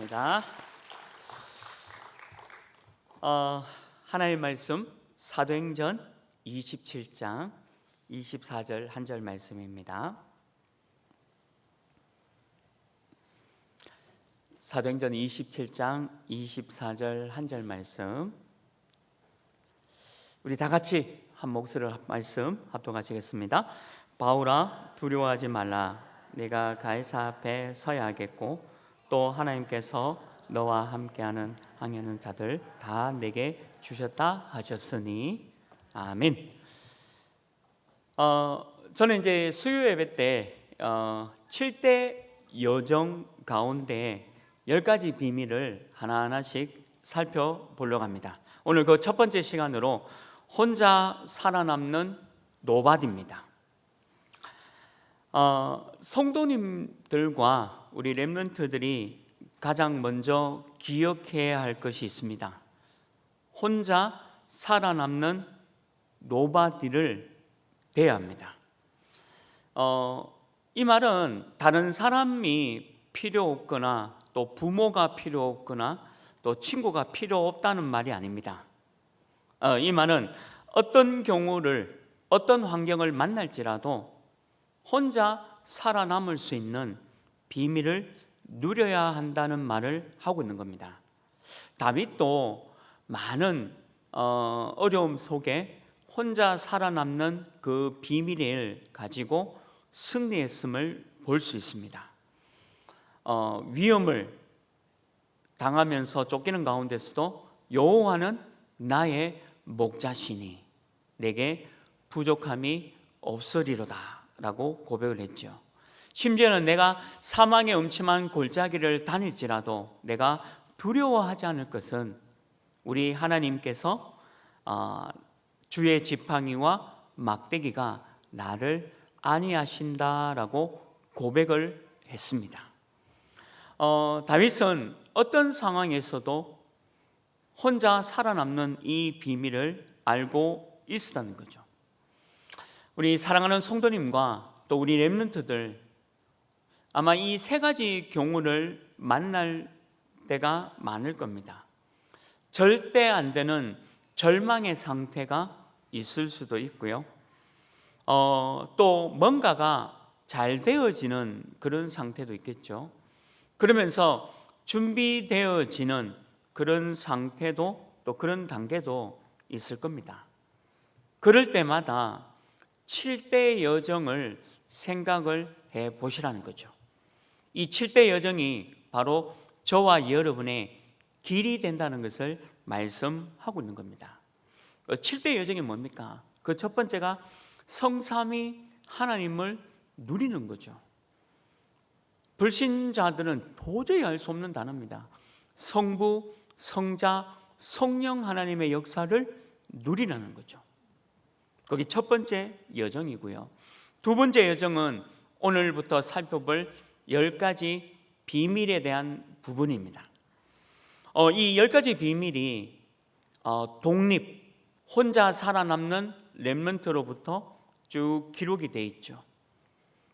감사합니다. 하나님 말씀 사도행전 27장 24절 한 절 말씀입니다. 사도행전 27장 24절 한 절 말씀, 우리 다 같이 한 목소리로 말씀 합독하시겠습니다. 바울아, 두려워하지 말라. 내가 가이사 앞에 서야 하겠고 또 하나님께서 너와 함께하는 항해하는 자들 다 내게 주셨다 하셨으니 아멘. 저는 이제 수요 예배 때 7대 여정 가운데 10가지 비밀을 하나하나씩 살펴보려고 합니다. 오늘 그 첫 번째 시간으로 혼자 살아남는 노바디입니다. 성도님들과 우리 렘넌트들이 가장 먼저 기억해야 할 것이 있습니다. 혼자 살아남는 노바디를 돼야 합니다. 이 말은 다른 사람이 필요 없거나 또 부모가 필요 없거나 또 친구가 필요 없다는 말이 아닙니다. 이 말은 어떤 경우를 어떤 환경을 만날지라도 혼자 살아남을 수 있는 비밀을 누려야 한다는 말을 하고 있는 겁니다. 다윗도 많은 어려움 속에 혼자 살아남는 그 비밀을 가지고 승리했음을 볼 수 있습니다. 위험을 당하면서 쫓기는 가운데서도 여호와는 나의 목자시니 내게 부족함이 없으리로다 라고 고백을 했죠. 심지어는 내가 사망의 음침한 골짜기를 다닐지라도 내가 두려워하지 않을 것은 우리 하나님께서 주의 지팡이와 막대기가 나를 안위하신다라고 고백을 했습니다. 다윗은 어떤 상황에서도 혼자 살아남는 이 비밀을 알고 있었다는 거죠. 우리 사랑하는 성도님과 또 우리 렘넌트들 아마 이 세 가지 경우를 만날 때가 많을 겁니다. 절대 안 되는 절망의 상태가 있을 수도 있고요. 또 뭔가가 잘 되어지는 그런 상태도 있겠죠. 그러면서 준비되어지는 그런 상태도 또 그런 단계도 있을 겁니다. 그럴 때마다 7대 여정을 생각을 해 보시라는 거죠. 이 7대 여정이 바로 저와 여러분의 길이 된다는 것을 말씀하고 있는 겁니다. 7대 여정이 뭡니까? 그 첫 번째가 성삼위 하나님을 누리는 거죠. 불신자들은 도저히 알 수 없는 단어입니다. 성부, 성자, 성령 하나님의 역사를 누리라는 거죠. 거기 첫 번째 여정이고요. 두 번째 여정은 오늘부터 살펴볼 10가지 비밀에 대한 부분입니다. 이 10가지 비밀이 독립, 혼자 살아남는 렘넌트로부터 쭉 기록이 되어 있죠.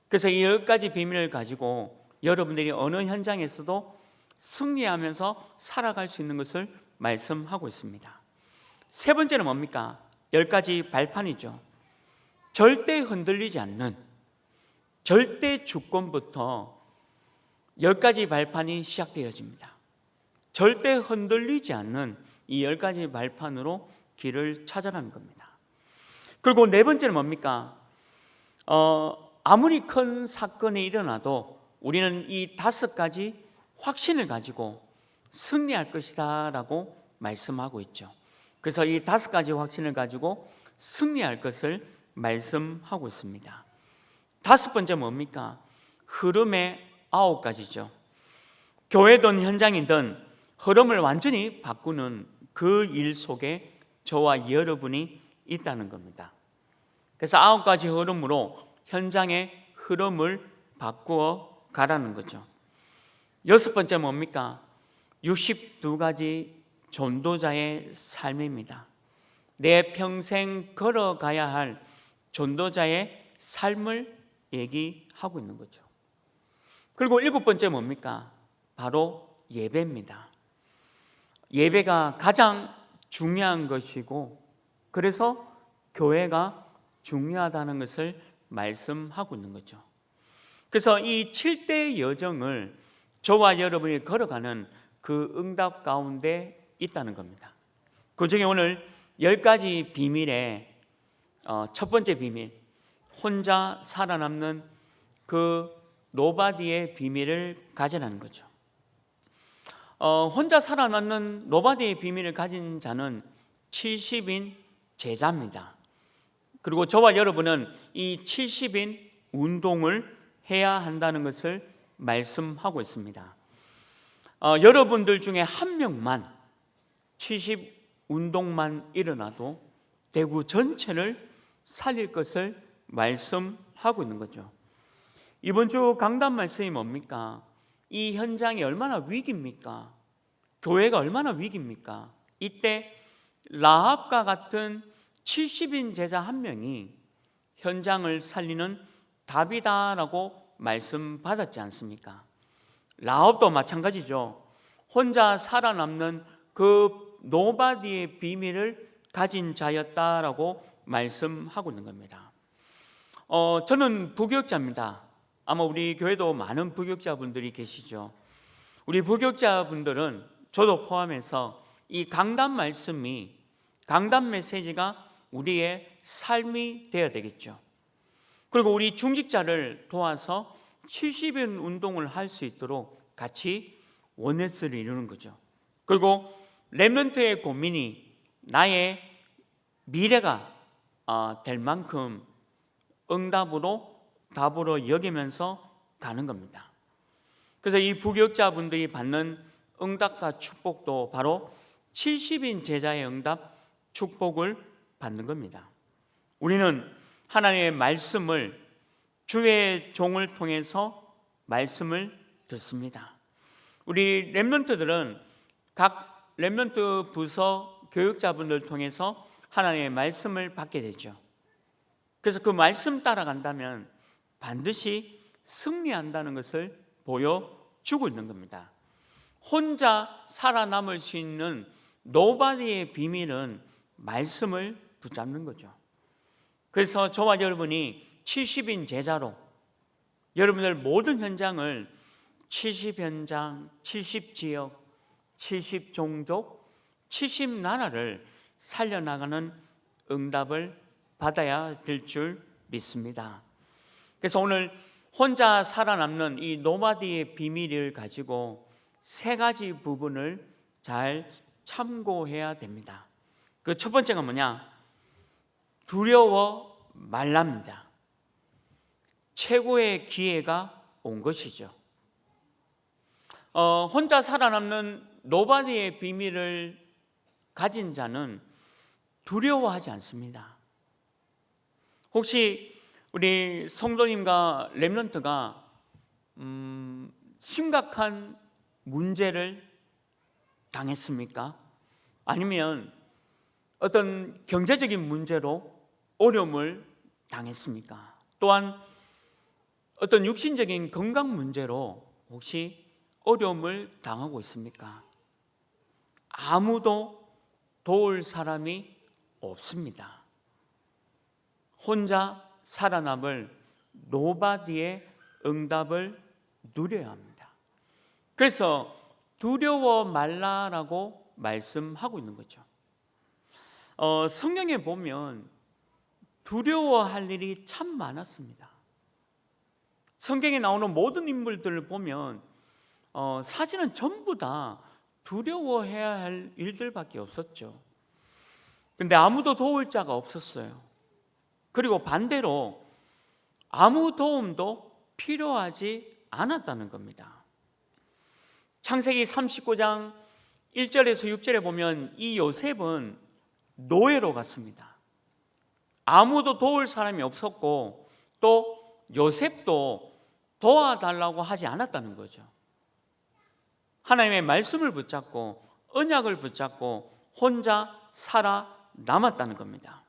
그래서 이 10가지 비밀을 가지고 여러분들이 어느 현장에서도 승리하면서 살아갈 수 있는 것을 말씀하고 있습니다. 세 번째는 뭡니까? 10가지 발판이죠. 절대 흔들리지 않는, 절대 주권부터 10가지 발판이 시작되어집니다. 절대 흔들리지 않는 이 10가지 발판으로 길을 찾아가는 겁니다. 그리고 네 번째는 뭡니까? 아무리 큰 사건이 일어나도 우리는 이 5가지 확신을 가지고 승리할 것이다 라고 말씀하고 있죠. 그래서 이 5가지 확신을 가지고 승리할 것을 말씀하고 있습니다. 5번째 뭡니까? 흐름의 9가지죠. 교회든 현장이든 흐름을 완전히 바꾸는 그 일 속에 저와 여러분이 있다는 겁니다. 그래서 9가지 흐름으로 현장의 흐름을 바꾸어 가라는 거죠. 6번째 뭡니까? 62가지 전도자의 삶입니다. 내 평생 걸어가야 할 전도자의 삶을 얘기하고 있는 거죠. 그리고 7번째 뭡니까? 바로 예배입니다. 예배가 가장 중요한 것이고, 그래서 교회가 중요하다는 것을 말씀하고 있는 거죠. 그래서 이 7대 여정을 저와 여러분이 걸어가는 그 응답 가운데 있다는 겁니다. 그 중에 오늘 10가지 비밀의 첫 번째 비밀, 혼자 살아남는 그 노바디의 비밀을 가지라는 거죠. 혼자 살아남는 노바디의 비밀을 가진 자는 70인 제자입니다. 그리고 저와 여러분은 이 70인 운동을 해야 한다는 것을 말씀하고 있습니다. 여러분들 중에 한 명만 70 운동만 일어나도 대구 전체를 살릴 것을 말씀하고 있는 거죠. 이번 주 강단 말씀이 뭡니까? 이 현장이 얼마나 위기입니까? 교회가 얼마나 위기입니까? 이때 라합과 같은 70인 제자 한 명이 현장을 살리는 답이다라고 말씀받았지 않습니까? 라합도 마찬가지죠. 혼자 살아남는 그 노바디의 비밀을 가진 자였다라고 말씀하고 있는 겁니다. 저는 부교육자입니다. 아마 우리 교회도 많은 부교육자분들이 계시죠. 우리 부교육자분들은 저도 포함해서 이 강단 말씀이, 강단 메시지가 우리의 삶이 되어야 되겠죠. 그리고 우리 중직자를 도와서 70인 운동을 할 수 있도록 같이 원네스를 이루는 거죠. 그리고 렘넌트의 고민이 나의 미래가 될 만큼 응답으로, 답으로 여기면서 가는 겁니다. 그래서 이 부교육자분들이 받는 응답과 축복도 바로 70인 제자의 응답, 축복을 받는 겁니다. 우리는 하나님의 말씀을, 주의 종을 통해서 말씀을 듣습니다. 우리 렘넌트들은 각 렘넌트 부서 교육자분들 통해서 하나님의 말씀을 받게 되죠. 그래서 그 말씀 따라간다면 반드시 승리한다는 것을 보여주고 있는 겁니다. 혼자 살아남을 수 있는 노바디의 비밀은 말씀을 붙잡는 거죠. 그래서 저와 여러분이 70인 제자로 여러분들 모든 현장을 70현장, 70지역, 70종족, 70나라를 살려나가는 응답을 받아야 될 줄 믿습니다. 그래서 오늘 혼자 살아남는 이 노마디의 비밀을 가지고 3가지 부분을 잘 참고해야 됩니다. 그 첫 번째가 뭐냐? 두려워 말랍니다. 최고의 기회가 온 것이죠. 혼자 살아남는 노바디의 비밀을 가진 자는 두려워하지 않습니다. 혹시 우리 성도님과 렘넌트가 심각한 문제를 당했습니까? 아니면 어떤 경제적인 문제로 어려움을 당했습니까? 또한 어떤 육신적인 건강 문제로 혹시 어려움을 당하고 있습니까? 아무도 도울 사람이 없습니다. 혼자 살아남을 노바디의 응답을 누려야 합니다. 그래서 두려워 말라라고 말씀하고 있는 거죠. 성경에 보면 두려워할 일이 참 많았습니다. 성경에 나오는 모든 인물들을 보면 사실은 전부 다 두려워해야 할 일들밖에 없었죠. 근데 아무도 도울 자가 없었어요. 그리고 반대로 아무 도움도 필요하지 않았다는 겁니다. 창세기 39장 1절에서 6절에 보면 이 요셉은 노예로 갔습니다. 아무도 도울 사람이 없었고 또 요셉도 도와달라고 하지 않았다는 거죠. 하나님의 말씀을 붙잡고 언약을 붙잡고 혼자 살아남았다는 겁니다.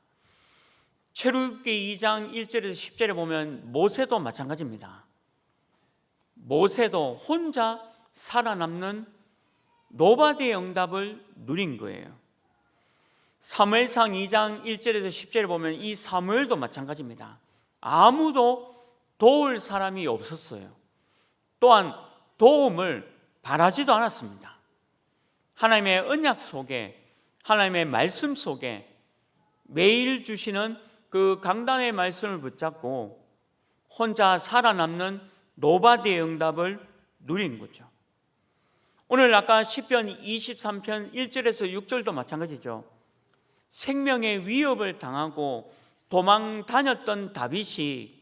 출애굽기 2장 1절에서 10절에 보면 모세도 마찬가지입니다. 모세도 혼자 살아남는 노바디의 응답을 누린 거예요. 사무엘상 2장 1절에서 10절에 보면 이 사무엘도 마찬가지입니다. 아무도 도울 사람이 없었어요. 또한 도움을 바라지도 않았습니다. 하나님의 언약 속에, 하나님의 말씀 속에 매일 주시는 그 강단의 말씀을 붙잡고 혼자 살아남는 노바디의 응답을 누린 거죠. 오늘 아까 시편 23편 1절에서 6절도 마찬가지죠. 생명의 위협을 당하고 도망 다녔던 다윗이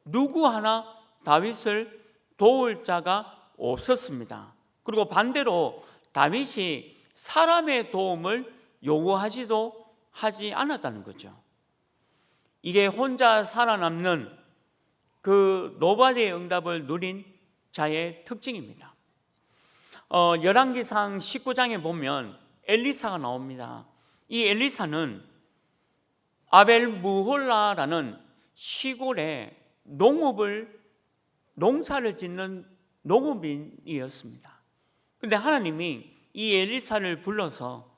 누구 하나 다윗을 도울 자가 없었습니다. 그리고 반대로 다윗이 사람의 도움을 요구하지도 하지 않았다는 거죠. 이게 혼자 살아남는 그 노바디의 응답을 누린 자의 특징입니다. 열왕기상 19장에 보면 엘리사가 나옵니다. 이 엘리사는 아벨 무홀라라는 시골에 농사를 짓는 농업인이었습니다. 그런데 하나님이 이 엘리사를 불러서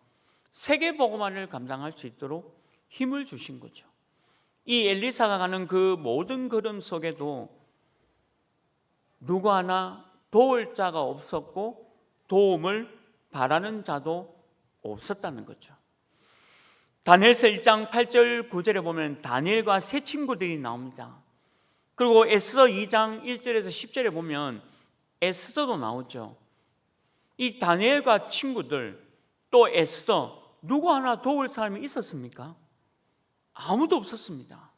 세계복음화를 감당할 수 있도록 힘을 주신 거죠. 이 엘리사가 가는 그 모든 걸음 속에도 누구 하나 도울 자가 없었고 도움을 바라는 자도 없었다는 거죠. 다니엘서 1장 8절 9절에 보면 다니엘과 세 친구들이 나옵니다. 그리고 에스더 2장 1절에서 10절에 보면 에스더도 나오죠. 이 다니엘과 친구들 또 에스더 누구 하나 도울 사람이 있었습니까? 아무도 없었습니다.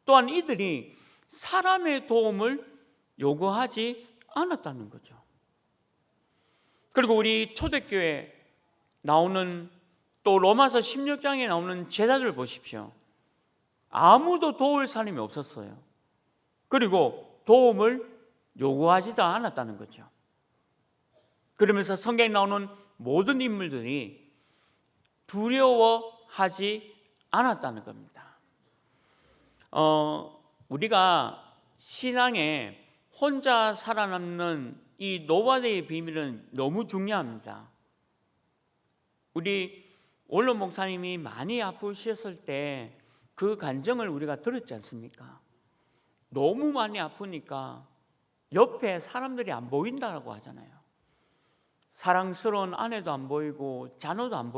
또한 이들이 사람의 도움을 요구하지 않았다는 거죠. 그리고 우리 초대교회 나오는 또 로마서 16장에 나오는 제자들 보십시오. 아무도 도울 사람이 없었어요. 그리고 도움을 요구하지도 않았다는 거죠. 그러면서 성경에 나오는 모든 인물들이 두려워하지 않았다는 겁니다. 우리가 신앙에 혼자 살아남는 이 노바디의 비밀은 너무 중요합니다. 우리 원로 목사님이 많이 아프셨을 때 그 간증을 우리가 들었지 않습니까? 너무 많이 아프니까 옆에 사람들이 안 보인다고 하잖아요. 사랑스러운 아내도 안 보이고 자녀도 안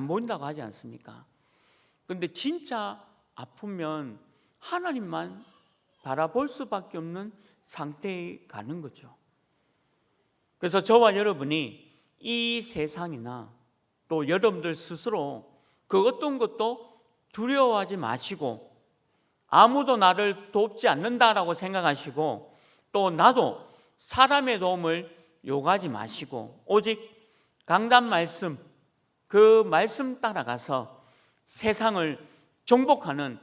보인다고 하지 않습니까? 그런데 진짜 아프면 하나님만 바라볼 수밖에 없는 상태에 가는 거죠. 그래서 저와 여러분이 이 세상이나 또 여러분들 스스로 그 어떤 것도 두려워하지 마시고 아무도 나를 돕지 않는다라고 생각하시고 또 나도 사람의 도움을 요구하지 마시고 오직 강단 말씀 그 말씀 따라가서 세상을 정복하는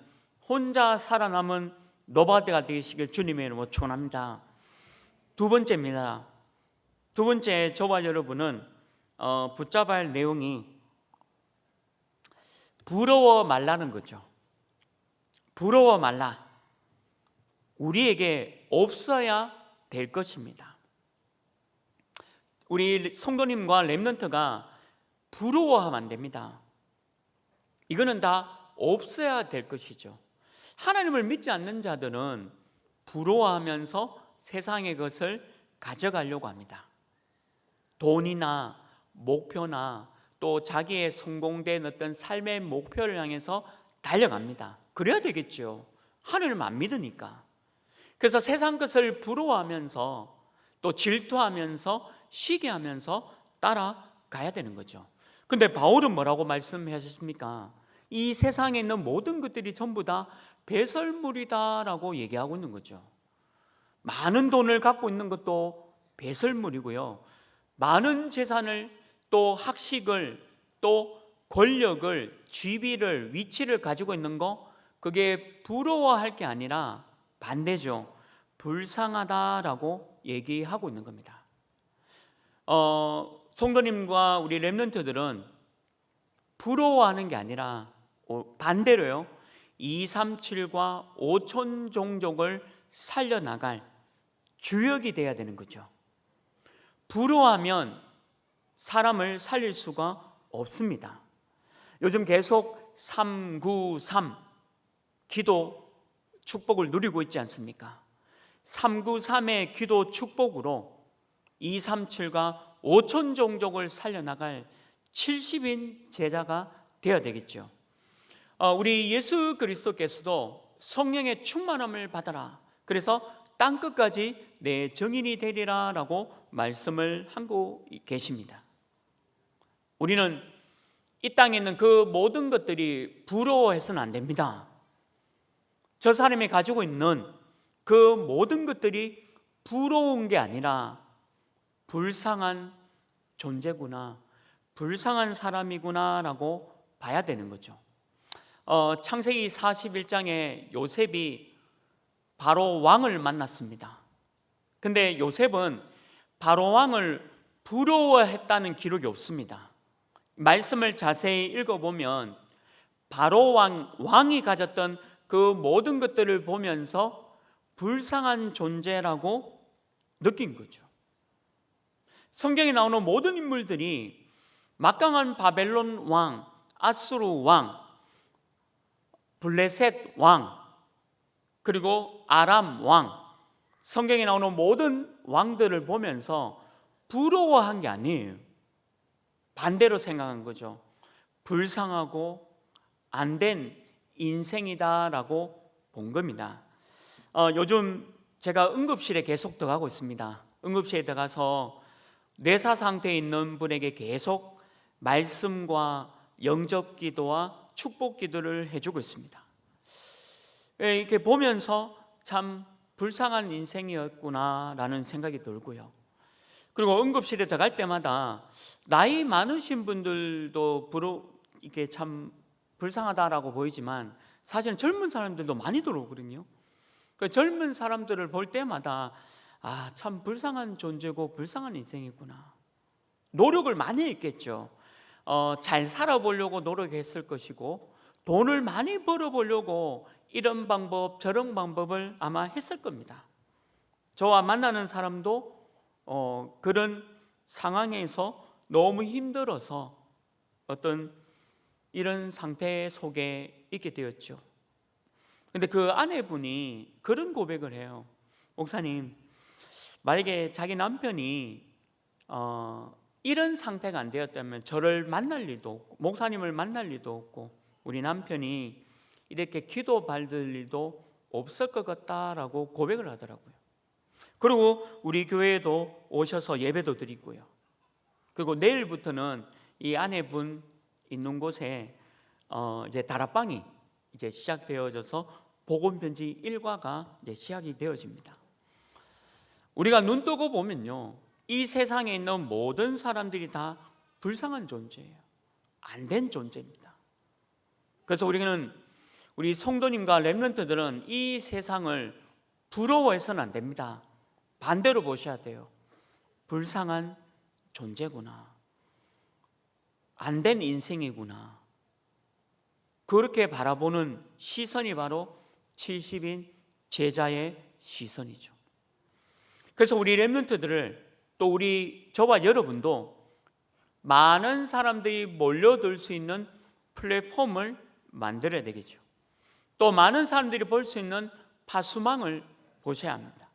혼자 살아남은 노바디가 되시길 주님의 이름으로 축원합니다. 두 번째입니다. 두 번째 저와 여러분은 붙잡아야 할 내용이 부러워 말라는 거죠. 부러워 말라. 우리에게 없어야 될 것입니다. 우리 성도님과 렘넌트가 부러워하면 안 됩니다. 이거는 다 없어야 될 것이죠. 하나님을 믿지 않는 자들은 부러워하면서 세상의 것을 가져가려고 합니다. 돈이나 목표나 또 자기의 성공된 어떤 삶의 목표를 향해서 달려갑니다. 그래야 되겠죠. 하나님을 안 믿으니까. 그래서 세상 것을 부러워하면서 또 질투하면서 시기하면서 따라가야 되는 거죠. 근데 바울은 뭐라고 말씀하셨습니까? 이 세상에 있는 모든 것들이 전부 다 배설물이다라고 얘기하고 있는 거죠. 많은 돈을 갖고 있는 것도 배설물이고요. 많은 재산을 또 학식을 또 권력을 지위를 위치를 가지고 있는 거 그게 부러워할 게 아니라 반대죠. 불쌍하다라고 얘기하고 있는 겁니다. 성도님과 우리 렘넌트들은 부러워하는 게 아니라 반대로요. 237과 5천 종족을 살려나갈 주역이 돼야 되는 거죠. 부러워하면 사람을 살릴 수가 없습니다. 요즘 계속 393 기도 축복을 누리고 있지 않습니까? 393의 기도 축복으로 237과 5천 종족을 살려나갈 70인 제자가 되어야 되겠죠. 우리 예수 그리스도께서도 성령의 충만함을 받아라, 그래서 땅끝까지 내 증인이 되리라 라고 말씀을 하고 계십니다. 우리는 이 땅에 있는 그 모든 것들이 부러워해서는 안 됩니다. 저 사람이 가지고 있는 그 모든 것들이 부러운 게 아니라 불쌍한 존재구나, 불쌍한 사람이구나 라고 봐야 되는 거죠. 창세기 41장에 요셉이 바로 왕을 만났습니다. 근데 요셉은 바로 왕을 부러워했다는 기록이 없습니다. 말씀을 자세히 읽어보면 바로 왕이 가졌던 그 모든 것들을 보면서 불쌍한 존재라고 느낀 거죠. 성경에 나오는 모든 인물들이 막강한 바벨론 왕, 아수르 왕, 블레셋 왕, 그리고 아람 왕, 성경에 나오는 모든 왕들을 보면서 부러워한 게 아니에요. 반대로 생각한 거죠. 불쌍하고 안 된 인생이다라고 본 겁니다. 요즘 제가 응급실에 계속 들어가고 있습니다. 응급실에 들어가서 뇌사 상태에 있는 분에게 계속 말씀과 영접 기도와 축복 기도를 해주고 있습니다. 이렇게 보면서 참 불쌍한 인생이었구나라는 생각이 들고요. 그리고 응급실에 들어갈 때마다 나이 많으신 분들도 이게 참 불쌍하다라고 보이지만 사실은 젊은 사람들도 많이 들어오거든요. 그 젊은 사람들을 볼 때마다 참 불쌍한 존재고 불쌍한 인생이구나. 노력을 많이 했겠죠. 잘 살아보려고 노력했을 것이고 돈을 많이 벌어보려고 이런 방법 저런 방법을 아마 했을 겁니다. 저와 만나는 사람도 그런 상황에서 너무 힘들어서 어떤 이런 상태 속에 있게 되었죠. 근데 그 아내분이 그런 고백을 해요. 목사님, 만약에 자기 남편이 이런 상태가 안 되었다면 저를 만날 리도 없고 목사님을 만날 리도 없고 우리 남편이 이렇게 기도 받을 일도 없을 것 같다라고 고백을 하더라고요. 그리고 우리 교회에도 오셔서 예배도 드리고요. 그리고 내일부터는 이 아내분 있는 곳에 이제 다락방이 이제 시작되어져서 복음 편지 일과가 이제 시작이 되어집니다. 우리가 눈 뜨고 보면요, 이 세상에 있는 모든 사람들이 다 불쌍한 존재예요. 안 된 존재입니다. 그래서 우리 성도님과 렘넌트들은 이 세상을 부러워해서는 안 됩니다. 반대로 보셔야 돼요. 불쌍한 존재구나, 안 된 인생이구나, 그렇게 바라보는 시선이 바로 70인 제자의 시선이죠. 그래서 우리 렘넌트들을, 또 저와 여러분도 많은 사람들이 몰려들 수 있는 플랫폼을 만들어야 되겠죠. 또 많은 사람들이 볼 수 있는 파수망을 보셔야 합니다.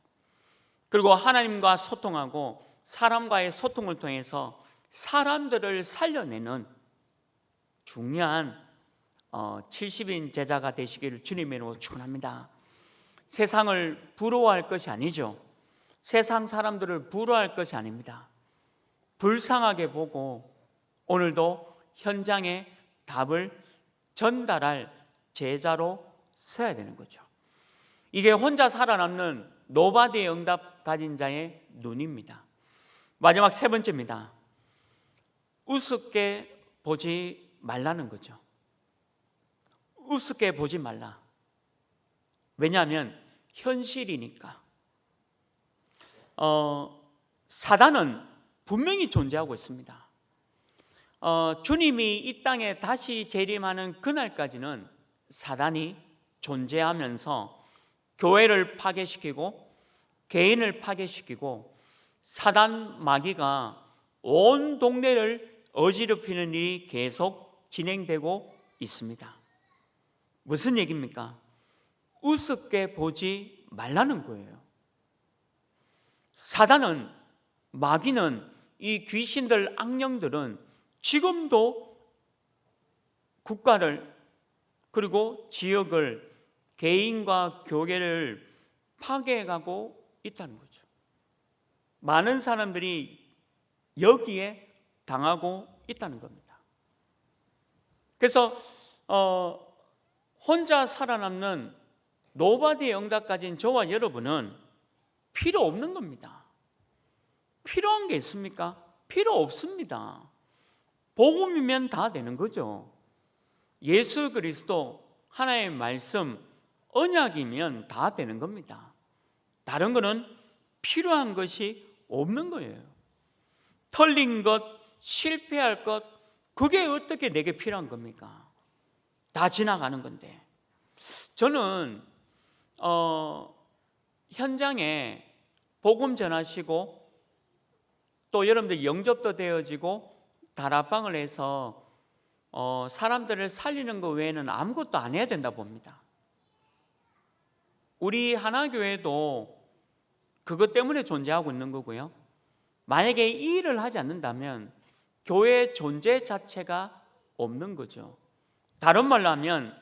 그리고 하나님과 소통하고 사람과의 소통을 통해서 사람들을 살려내는 중요한 70인 제자가 되시기를 주님의 이름으로 축원합니다. 세상을 부러워할 것이 아니죠. 세상 사람들을 부러워할 것이 아닙니다. 불쌍하게 보고 오늘도 현장에 답을 전달할 제자로 서야 되는 거죠. 이게 혼자 살아남는 노바디의 응답 가진 자의 눈입니다. 마지막 세 번째입니다. 우습게 보지 말라는 거죠. 우습게 보지 말라. 왜냐하면 현실이니까. 사단은 분명히 존재하고 있습니다. 주님이 이 땅에 다시 재림하는 그날까지는 사단이 존재하면서 교회를 파괴시키고 개인을 파괴시키고 사단 마귀가 온 동네를 어지럽히는 일이 계속 진행되고 있습니다. 무슨 얘기입니까? 우습게 보지 말라는 거예요. 사단은, 마귀는, 이 귀신들, 악령들은 지금도 국가를, 그리고 지역을, 개인과 교회를 파괴해가고 있다는 거죠. 많은 사람들이 여기에 당하고 있다는 겁니다. 그래서 혼자 살아남는 노바디의 응답 가진 저와 여러분은 필요 없는 겁니다. 필요한 게 있습니까? 필요 없습니다. 복음이면 다 되는 거죠. 예수 그리스도, 하나님의 말씀, 언약이면 다 되는 겁니다. 다른 거는 필요한 것이 없는 거예요. 털린 것, 실패할 것, 그게 어떻게 내게 필요한 겁니까? 다 지나가는 건데. 저는 현장에 복음 전하시고 또 여러분들 영접도 되어지고 다락방을 해서 사람들을 살리는 것 외에는 아무것도 안 해야 된다 봅니다. 우리 하나교회도 그것 때문에 존재하고 있는 거고요. 만약에 이 일을 하지 않는다면 교회의 존재 자체가 없는 거죠. 다른 말로 하면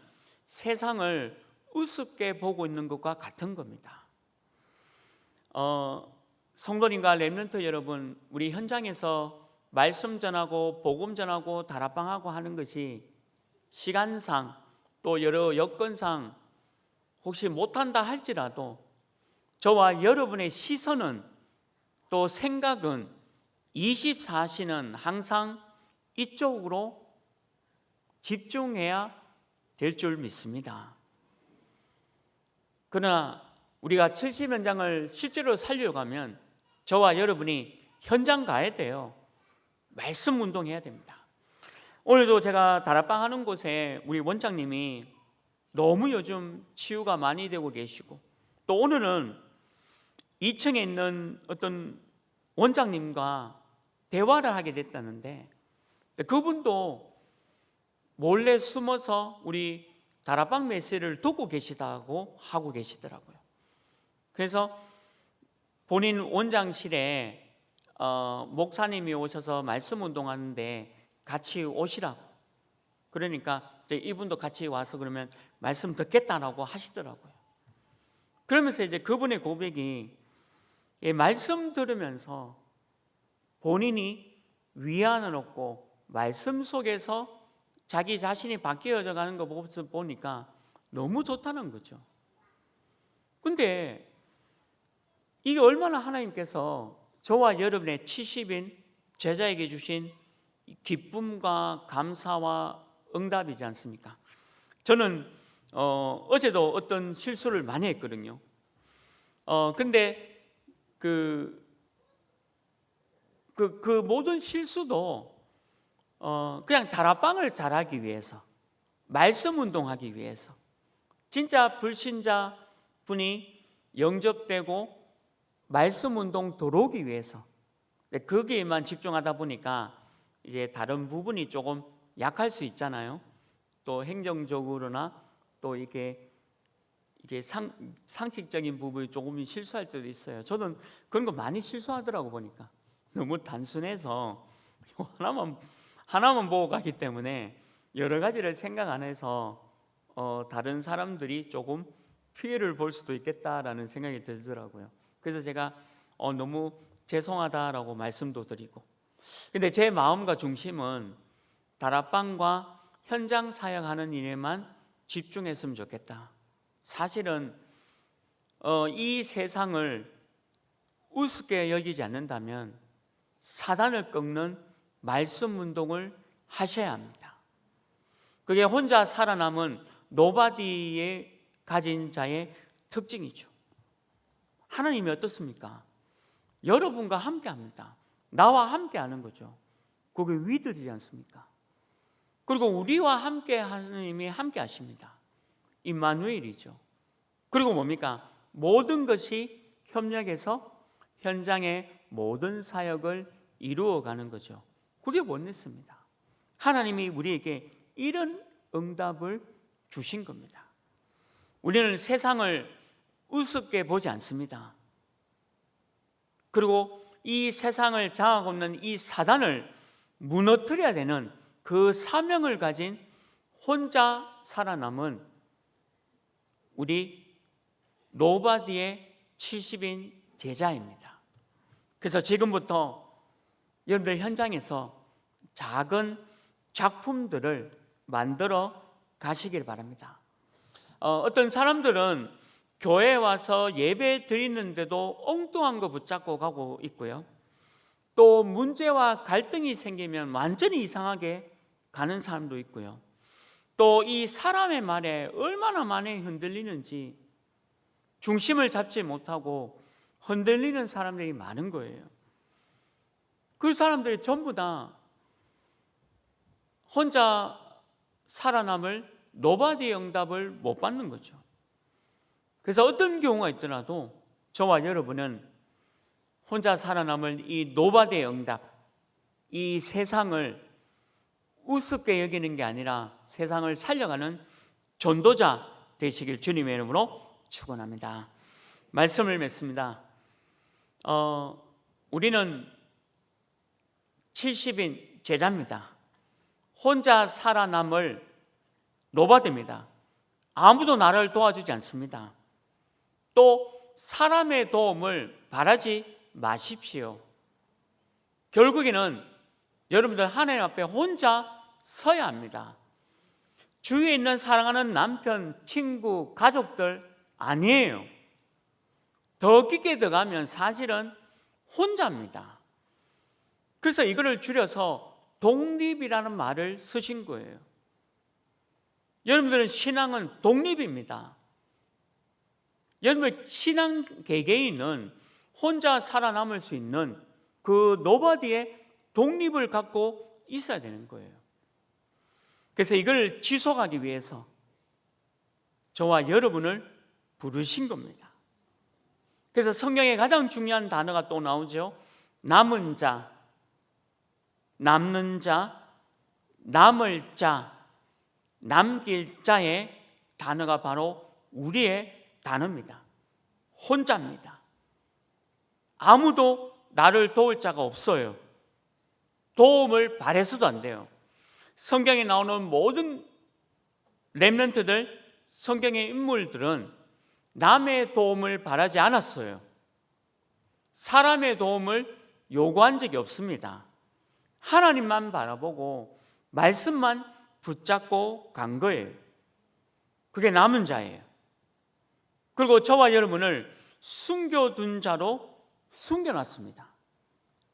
세상을 우습게 보고 있는 것과 같은 겁니다. 성도님과 렘넌트 여러분, 우리 현장에서 말씀 전하고 복음 전하고 다락방하고 하는 것이 시간상 또 여러 여건상 혹시 못한다 할지라도 저와 여러분의 시선은 또 생각은 24시는 항상 이쪽으로 집중해야 될 줄 믿습니다. 그러나 우리가 70현장을 실제로 살려고 하면 저와 여러분이 현장 가야 돼요. 말씀 운동해야 됩니다. 오늘도 제가 다락방 하는 곳에 우리 원장님이 너무 요즘 치유가 많이 되고 계시고, 또 오늘은 2층에 있는 어떤 원장님과 대화를 하게 됐다는데 그분도 몰래 숨어서 우리 다락방 메시지를 듣고 계시다고 하고 계시더라고요. 그래서 본인 원장실에 목사님이 오셔서 말씀 운동하는데 같이 오시라고, 그러니까 이제 이분도 같이 와서 그러면 말씀 듣겠다라고 하시더라고요. 그러면서 이제 그분의 고백이 말씀 들으면서 본인이 위안을 얻고 말씀 속에서 자기 자신이 바뀌어져 가는 거 보니까 너무 좋다는 거죠. 근데 이게 얼마나 하나님께서 저와 여러분의 70인 제자에게 주신 기쁨과 감사와 응답이지 않습니까? 저는 어제도 어떤 실수를 많이 했거든요. 근데 그 모든 실수도 그냥 다락방을 잘하기 위해서, 말씀 운동하기 위해서, 진짜 불신자 분이 영접되고 말씀 운동 들어오기 위해서, 거기에만 집중하다 보니까 이제 다른 부분이 조금 약할 수 있잖아요. 또 행정적으로나 또 이게 상식적인 부분이 조금 실수할 때도 있어요. 저는 그런 거 많이 실수하더라고 보니까. 너무 단순해서 하나만 보고 가기 때문에 여러 가지를 생각 안 해서 다른 사람들이 조금 피해를 볼 수도 있겠다라는 생각이 들더라고요. 그래서 제가 너무 죄송하다라고 말씀도 드리고, 근데 제 마음과 중심은 다락방과 현장 사역하는 일에만 집중했으면 좋겠다. 사실은 이 세상을 우습게 여기지 않는다면 사단을 꺾는 말씀 운동을 하셔야 합니다. 그게 혼자 살아남은 노바디에 가진 자의 특징이죠. 하나님이 어떻습니까? 여러분과 함께 합니다. 나와 함께 하는 거죠. 그게 위드지 않습니까? 그리고 우리와 함께 하나님이 함께 하십니다. 임마누엘이죠. 그리고 뭡니까? 모든 것이 협력해서 현장의 모든 사역을 이루어가는 거죠. 그게 원리스입니다. 하나님이 우리에게 이런 응답을 주신 겁니다. 우리는 세상을 우습게 보지 않습니다. 그리고 이 세상을 장악하고 있는 이 사단을 무너뜨려야 되는 그 사명을 가진 혼자 살아남은 우리 노바디의 70인 제자입니다. 그래서 지금부터 여러분들 현장에서 작은 작품들을 만들어 가시길 바랍니다. 어떤 사람들은 교회에 와서 예배 드리는데도 엉뚱한 거 붙잡고 가고 있고요. 또 문제와 갈등이 생기면 완전히 이상하게 가는 사람도 있고요. 또 이 사람의 말에 얼마나 많이 흔들리는지 중심을 잡지 못하고 흔들리는 사람들이 많은 거예요. 그 사람들이 전부 다 혼자 살아남을 노바디의 응답을 못 받는 거죠. 그래서 어떤 경우가 있더라도 저와 여러분은 혼자 살아남을 이 노바디의 응답, 이 세상을 우습게 여기는 게 아니라 세상을 살려가는 전도자 되시길 주님의 이름으로 축원합니다. 말씀을 맺습니다. 우리는 70인 제자입니다. 혼자 살아남을 노바디입니다. 아무도 나를 도와주지 않습니다. 또 사람의 도움을 바라지 마십시오. 결국에는 여러분들 하나님 앞에 혼자 서야 합니다. 주위에 있는 사랑하는 남편, 친구, 가족들 아니에요. 더 깊게 들어가면 사실은 혼자입니다. 그래서 이거를 줄여서 독립이라는 말을 쓰신 거예요. 여러분들은 신앙은 독립입니다. 여러분 신앙 개개인은 혼자 살아남을 수 있는 그 노바디의 독립을 갖고 있어야 되는 거예요. 그래서 이걸 지속하기 위해서 저와 여러분을 부르신 겁니다. 그래서 성경에 가장 중요한 단어가 또 나오죠. 남은 자, 남는 자, 남을 자, 남길 자의 단어가 바로 우리의 단어입니다. 혼자입니다. 아무도 나를 도울 자가 없어요. 도움을 바래서도 안 돼요. 성경에 나오는 모든 렘넌트들, 성경의 인물들은 남의 도움을 바라지 않았어요. 사람의 도움을 요구한 적이 없습니다. 하나님만 바라보고 말씀만 붙잡고 간 거예요. 그게 남은 자예요. 그리고 저와 여러분을 숨겨둔 자로 숨겨놨습니다.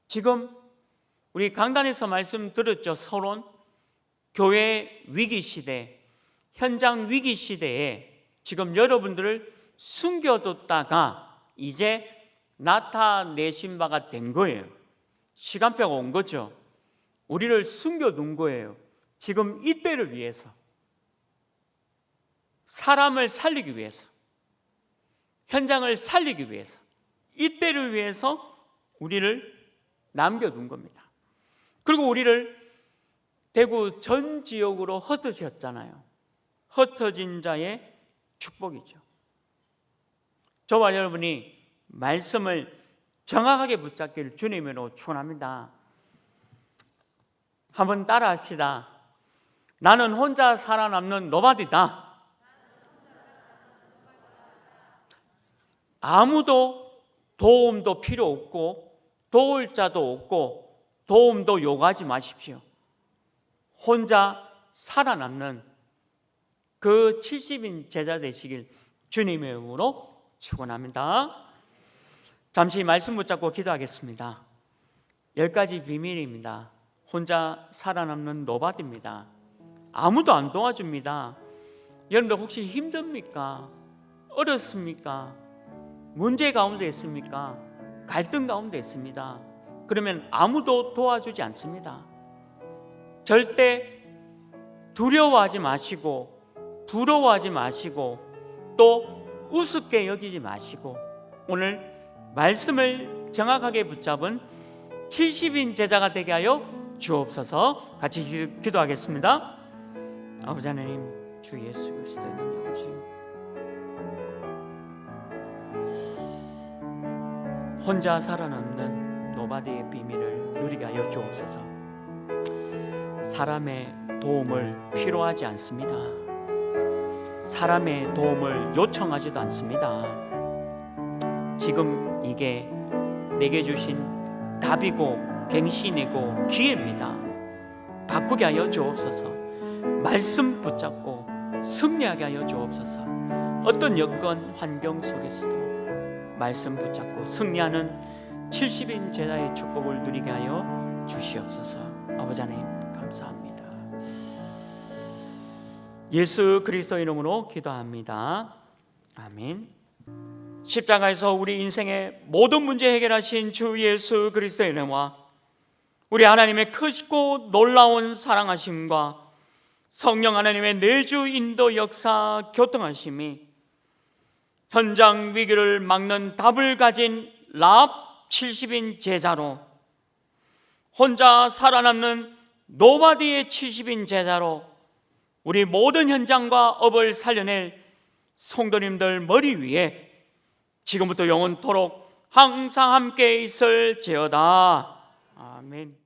지금 우리 강단에서 말씀 들었죠. 서론, 교회 위기 시대, 현장 위기 시대에 지금 여러분들을 숨겨뒀다가 이제 나타내신 바가 된 거예요. 시간표가 온 거죠. 우리를 숨겨둔 거예요. 지금 이때를 위해서, 사람을 살리기 위해서, 현장을 살리기 위해서, 이때를 위해서 우리를 남겨둔 겁니다. 그리고 우리를 대구 전 지역으로 흩으셨잖아요. 흩어진 자의 축복이죠. 저와 여러분이 말씀을 정확하게 붙잡기를 주님으로 축원합니다. 한번 따라합시다. 나는 혼자 살아남는 노바디다. 아무도 도움도 필요 없고 도울 자도 없고 도움도 요구하지 마십시오. 혼자 살아남는 그 70인 제자 되시길 주님의 이름으로 축원합니다. 잠시 말씀 붙잡고 기도하겠습니다. 10가지 비밀입니다. 혼자 살아남는 노바디입니다. 아무도 안 도와줍니다. 여러분들 혹시 힘듭니까? 어렵습니까? 문제 가운데 있습니까? 갈등 가운데 있습니다. 그러면 아무도 도와주지 않습니다. 절대 두려워하지 마시고 부러워하지 마시고 또 우습게 여기지 마시고 오늘 말씀을 정확하게 붙잡은 70인 제자가 되게 하여 주옵소서. 같이 기도하겠습니다. 아버지 하나님, 주 예수 그리스도의 능력을 혼자 살아남는 노바디의 비밀을 누리게 하여 주옵소서. 사람의 도움을 필요하지 않습니다. 사람의 도움을 요청하지도 않습니다. 지금 이게 내게 주신 답이고 갱신이고 기회입니다. 바꾸게 하여 주옵소서. 말씀 붙잡고 승리하게 하여 주옵소서. 어떤 여건 환경 속에서도 말씀 붙잡고 승리하는 70인 제자의 축복을 누리게 하여 주시옵소서. 아버지 하나님 감사합니다. 예수 그리스도 이름으로 기도합니다. 아멘. 십자가에서 우리 인생의 모든 문제 해결하신 주 예수 그리스도의 은혜와 우리 하나님의 크시고 놀라운 사랑하심과 성령 하나님의 내주 인도 역사 교통하심이 현장 위기를 막는 답을 가진 라합 70인 제자로, 혼자 살아남는 노바디의 70인 제자로 우리 모든 현장과 업을 살려낼 성도님들 머리 위에 지금부터 영원토록 항상 함께 있을지어다. 아멘.